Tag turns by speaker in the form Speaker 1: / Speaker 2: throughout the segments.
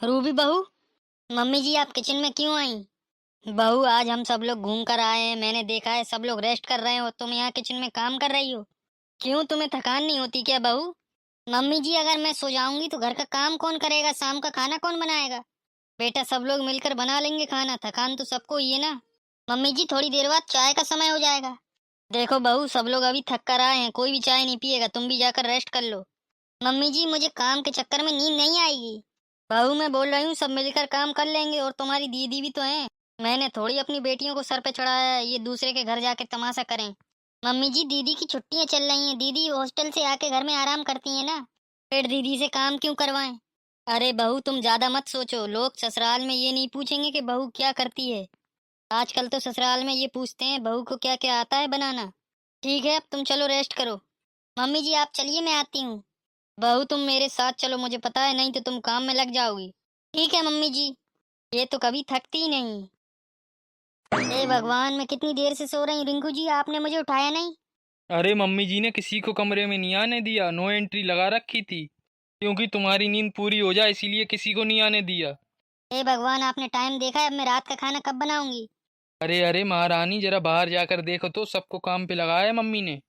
Speaker 1: Ruby बहू, mummy जी आप kitchen में क्यों आई? बहू आज हम सब लोग घूम कर आए हैं, मैंने देखा है सब लोग रेस्ट कर रहे हैं और तुम यहाँ किचन में काम कर रही हो। क्यों, तुम्हें थकान नहीं होती क्या बहू? मम्मी जी अगर मैं सो जाऊंगी तो घर का काम कौन करेगा, शाम का खाना कौन बनाएगा? बेटा सब लोग मिलकर बना लेंगे खाना, थकान तो सबको ही है ना। मम्मी जी थोड़ी देर बाद चाय का समय हो जाएगा। देखो बहू सब लोग अभी थक कर आए हैं, कोई भी चाय नहीं पिएगा, तुम भी जाकर रेस्ट कर लो। मम्मी जी मुझे काम के चक्कर में नींद नहीं आएगी। बहू मैं बोल रही हूँ सब मिलकर काम कर लेंगे, और तुम्हारी दीदी भी तो है। मैंने थोड़ी अपनी बेटियों को सर पे चढ़ाया है ये दूसरे के घर जाके तमाशा करें। मम्मी जी दीदी की छुट्टियां चल रही हैं, दीदी हॉस्टल से आके घर में आराम करती है ना, फिर दीदी से काम क्यों करवाएं? अरे बहू तुम ज्यादा मत सोचो, लोग ससुराल में ये नहीं पूछेंगे कि बहू क्या करती है। आजकल तो ससुराल में ये पूछते हैं बहू को क्या क्या आता है बनाना। ठीक है अब तुम चलो रेस्ट करो। मम्मी जी आप चलिए मैं आती हूँ। बहू तुम मेरे साथ चलो, मुझे पता है नहीं तो तुम काम में लग जाओगी। ठीक है मम्मी जी। ये तो कभी थकती ही नहीं। हे भगवान मैं कितनी देर से सो रही हूँ, रिंकू जी आपने मुझे उठाया नहीं।
Speaker 2: अरे मम्मी जी ने किसी को कमरे में नहीं आने दिया, नो एंट्री लगा रखी थी। क्योंकि तुम्हारी नींद पूरी हो जाए इसीलिए किसी को नहीं आने दिया।
Speaker 1: हे भगवान आपने टाइम देखा है, अब मैं रात का खाना कब बनाऊंगी?
Speaker 2: अरे अरे महारानी जरा बाहर जाकर देखो तो, सबको काम पे लगाया है मम्मी ने।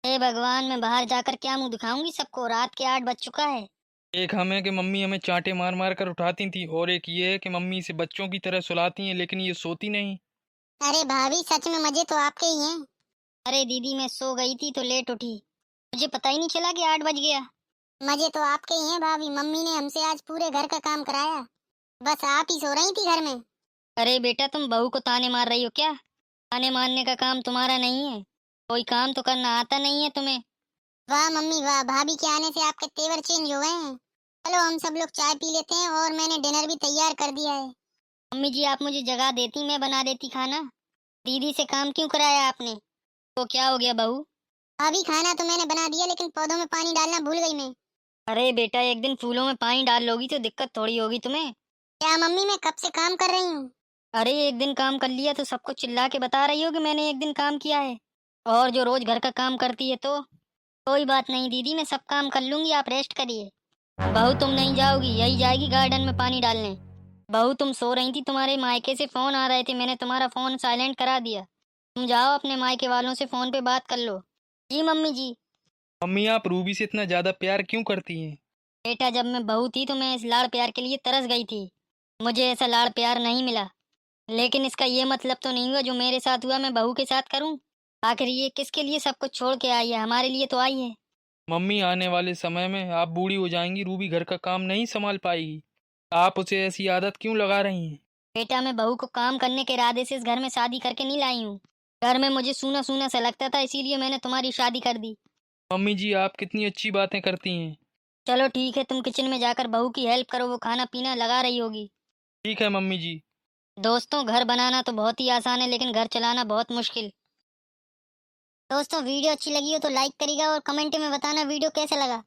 Speaker 1: हे भगवान मैं बाहर जाकर क्या मुंह दिखाऊंगी सबको, रात के 8 बज चुका है।
Speaker 2: एक हमें कि मम्मी हमें चांटे मार मार कर उठाती थी, और एक ये है कि मम्मी इसे बच्चों की तरह सुलाती हैं लेकिन ये सोती नहीं।
Speaker 1: अरे भाभी सच में मजे तो आपके ही हैं। अरे दीदी मैं सो गई थी तो लेट उठी, मुझे पता ही नहीं चला कि 8 बज गया। मजे तो आपके ही हैं भाभी, मम्मी ने हमसे आज पूरे घर का काम कराया, बस आप ही सो रही थी घर में। अरे बेटा तुम बहू को ताने मार रही हो क्या? ताने मारने का काम तुम्हारा नहीं है, कोई काम तो करना आता नहीं है तुम्हें। वाह मम्मी वाह, भाभी के आने से आपके तेवर चेंज हो गए हैं। चलो हम सब लोग चाय पी लेते हैं, और मैंने डिनर भी तैयार कर दिया है। मम्मी जी आप मुझे जगा देती, मैं बना देती खाना। दीदी से काम क्यों कराया आपने? तो क्या हो गया बहू? भाभी खाना तो मैंने बना दिया लेकिन पौधों में पानी डालना भूल गई मैं। अरे बेटा एक दिन फूलों में पानी डाल लोगी तो दिक्कत थोड़ी होगी तुम्हें। क्या मम्मी मैं कब से काम कर रही हूँ। अरे एक दिन काम कर लिया तो सबको चिल्ला के बता रही हो कि मैंने एक दिन काम किया है, और जो रोज घर का काम करती है तो। कोई बात नहीं दीदी मैं सब काम कर लूंगी, आप रेस्ट करिए। बहू तुम नहीं जाओगी, यही जाएगी गार्डन में पानी डालने। बहू तुम सो रही थी, तुम्हारे मायके से फोन आ रहे थे, मैंने तुम्हारा फोन साइलेंट करा दिया। तुम जाओ अपने मायके वालों से फोन पे बात कर लो। जी मम्मी जी।
Speaker 2: मम्मी आप रूबी से इतना ज्यादा प्यार क्यों करती हैं?
Speaker 1: बेटा जब मैं बहू थी तो मैं इस लाड़ प्यार के लिए तरस गई थी, मुझे ऐसा लाड़ प्यार नहीं मिला। लेकिन इसका ये मतलब तो नहीं हुआ जो मेरे साथ हुआ मैं बहू के साथ करूं। आखिर ये किसके लिए सब कुछ छोड़ के आई है, हमारे लिए तो आई है।
Speaker 2: मम्मी आने वाले समय में आप बूढ़ी हो जाएंगी, रूबी घर का काम नहीं संभाल पाएगी। आप उसे ऐसी आदत क्यों लगा रही हैं?
Speaker 1: बेटा मैं बहू को काम करने के इरादे से इस घर में शादी करके नहीं लाई हूँ। घर में मुझे सूना सूना सा लगता था, इसीलिए मैंने तुम्हारी शादी कर दी।
Speaker 2: मम्मी जी आप कितनी अच्छी बातें करती हैं।
Speaker 1: चलो ठीक है तुम किचन में जाकर बहू की हेल्प करो, वो खाना पीना लगा रही होगी।
Speaker 2: ठीक है मम्मी जी।
Speaker 1: दोस्तों घर बनाना तो बहुत ही आसान है लेकिन घर चलाना बहुत मुश्किल। दोस्तों वीडियो अच्छी लगी हो तो लाइक करिएगा और कमेंट में बताना वीडियो कैसा लगा।